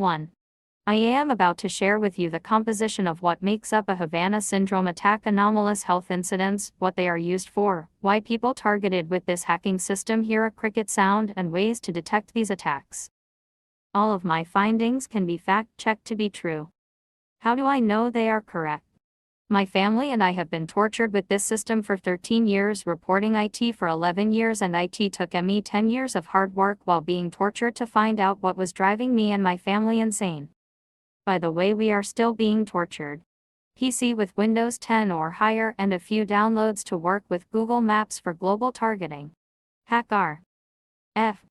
1. I am about to share with you the composition of what makes up a Havana syndrome attack, anomalous health incidents, what they are used for, why people targeted with this hacking system hear a cricket sound, and ways to detect these attacks. All of my findings can be fact-checked to be true. How do I know they are correct? My family and I have been tortured with this system for 13 years, reporting IT for 11 years, and IT took me 10 years of hard work while being tortured to find out what was driving me and my family insane. By the way, we are still being tortured. PC with Windows 10 or higher and a few downloads to work with Google Maps for global targeting. Hack F.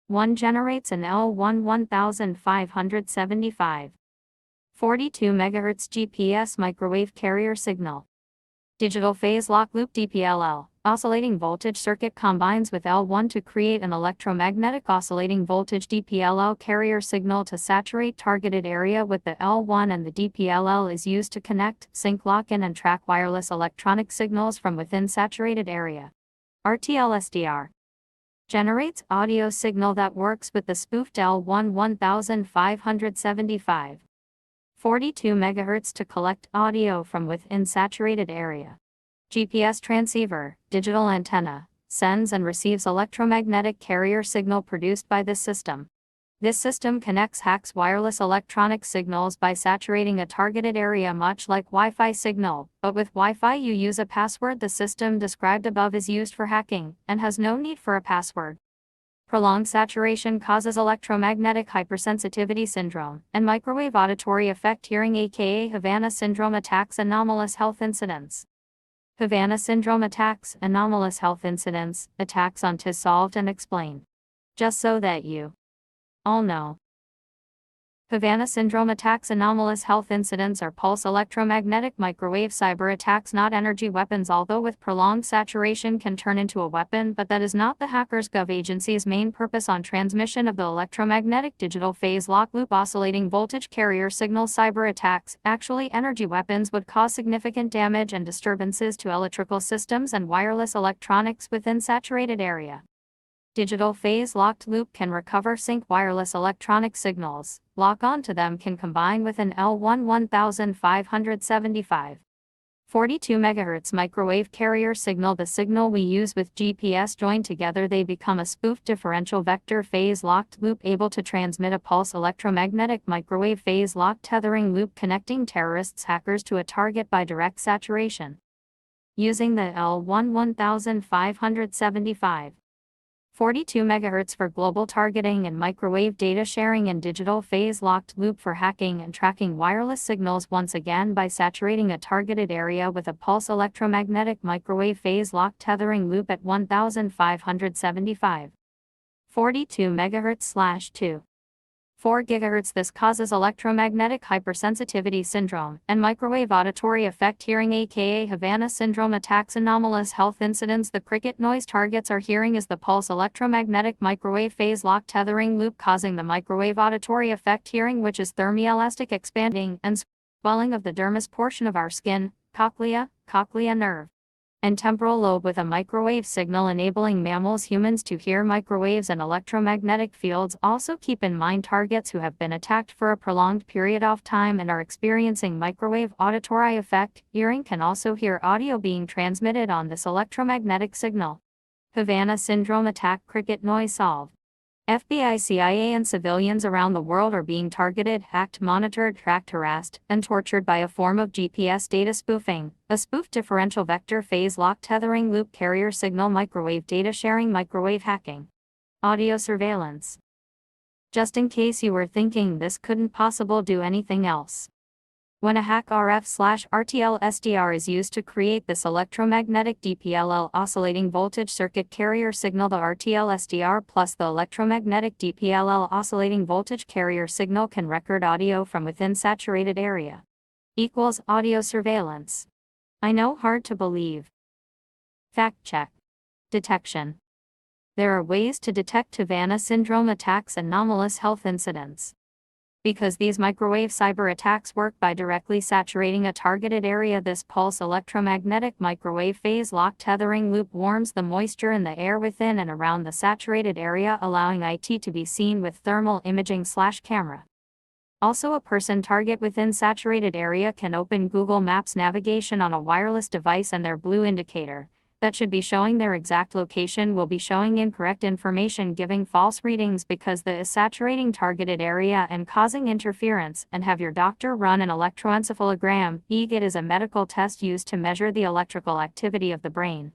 1 generates an L1 1575. 42 MHz GPS microwave carrier signal. Digital phase lock loop DPLL, oscillating voltage circuit combines with L1 to create an electromagnetic oscillating voltage DPLL carrier signal to saturate targeted area with the L1, and the DPLL is used to connect, sync, lock in, and track wireless electronic signals from within saturated area. RTL-SDR generates audio signal that works with the spoofed L1 1575. 42 MHz to collect audio from within saturated area. GPS transceiver, digital antenna, sends and receives electromagnetic carrier signal produced by this system. This system hacks wireless electronic signals by saturating a targeted area, much like Wi-Fi signal, but with Wi-Fi you use a password. The system described above is used for hacking, and has no need for a password. Prolonged saturation causes electromagnetic hypersensitivity syndrome, and microwave auditory effect hearing, aka Havana syndrome attacks, anomalous health incidents. Havana syndrome attacks, anomalous health incidents, attacks on to solved and explained. Just so that you all know. Havana syndrome attacks, anomalous health incidents are pulse electromagnetic microwave cyber attacks, not energy weapons, although with prolonged saturation can turn into a weapon, but that is not the hackers' gov agency's main purpose. On transmission of the electromagnetic digital phase lock loop oscillating voltage carrier signal, cyber attacks, actually energy weapons, would cause significant damage and disturbances to electrical systems and wireless electronics within saturated area. Digital phase locked loop can recover sync wireless electronic signals, lock onto them, can combine with an L1 1575. 42 MHz microwave carrier signal, the signal we use with GPS. Joined together they become a spoofed differential vector phase locked loop, able to transmit a pulse electromagnetic microwave phase locked tethering loop, connecting terrorists, hackers to a target by direct saturation. Using the L1 1575. 42 MHz for global targeting and microwave data sharing, and digital phase locked loop for hacking and tracking wireless signals, once again by saturating a targeted area with a pulse electromagnetic microwave phase locked tethering loop at 1575. 42 MHz/2. 4 GHz. This causes electromagnetic hypersensitivity syndrome and microwave auditory effect hearing, aka Havana syndrome attacks, anomalous health incidents. The cricket noise targets our hearing is the pulse electromagnetic microwave phase lock tethering loop, causing the microwave auditory effect hearing, which is thermoelastic expanding and swelling of the dermis portion of our skin, cochlea nerve, and temporal lobe, with a microwave signal enabling mammals, humans to hear microwaves and electromagnetic fields. Also keep in mind, targets who have been attacked for a prolonged period of time and are experiencing microwave auditory effect hearing can also hear audio being transmitted on this electromagnetic signal. Havana syndrome attack, cricket noise solved. FBI, CIA, and civilians around the world are being targeted, hacked, monitored, tracked, harassed, and tortured by a form of GPS data spoofing, a spoofed differential vector phase lock tethering loop carrier signal, microwave data sharing, microwave hacking, audio surveillance. Just in case you were thinking this couldn't possibly do anything else. When a hack RF/RTL-SDR is used to create this electromagnetic DPLL oscillating voltage circuit carrier signal, the RTL-SDR plus the electromagnetic DPLL oscillating voltage carrier signal can record audio from within saturated area. Equals audio surveillance. I know, hard to believe. Fact check. Detection. There are ways to detect Havana syndrome attacks, anomalous health incidents. Because these microwave cyber attacks work by directly saturating a targeted area, this pulse electromagnetic microwave phase lock tethering loop warms the moisture in the air within and around the saturated area, allowing IT to be seen with thermal imaging/camera. Also, a person target within saturated area can open Google Maps navigation on a wireless device, and their blue indicator that should be showing their exact location will be showing incorrect information, giving false readings because the is saturating targeted area and causing interference. And have your doctor run an electroencephalogram. EEG is a medical test used to measure the electrical activity of the brain.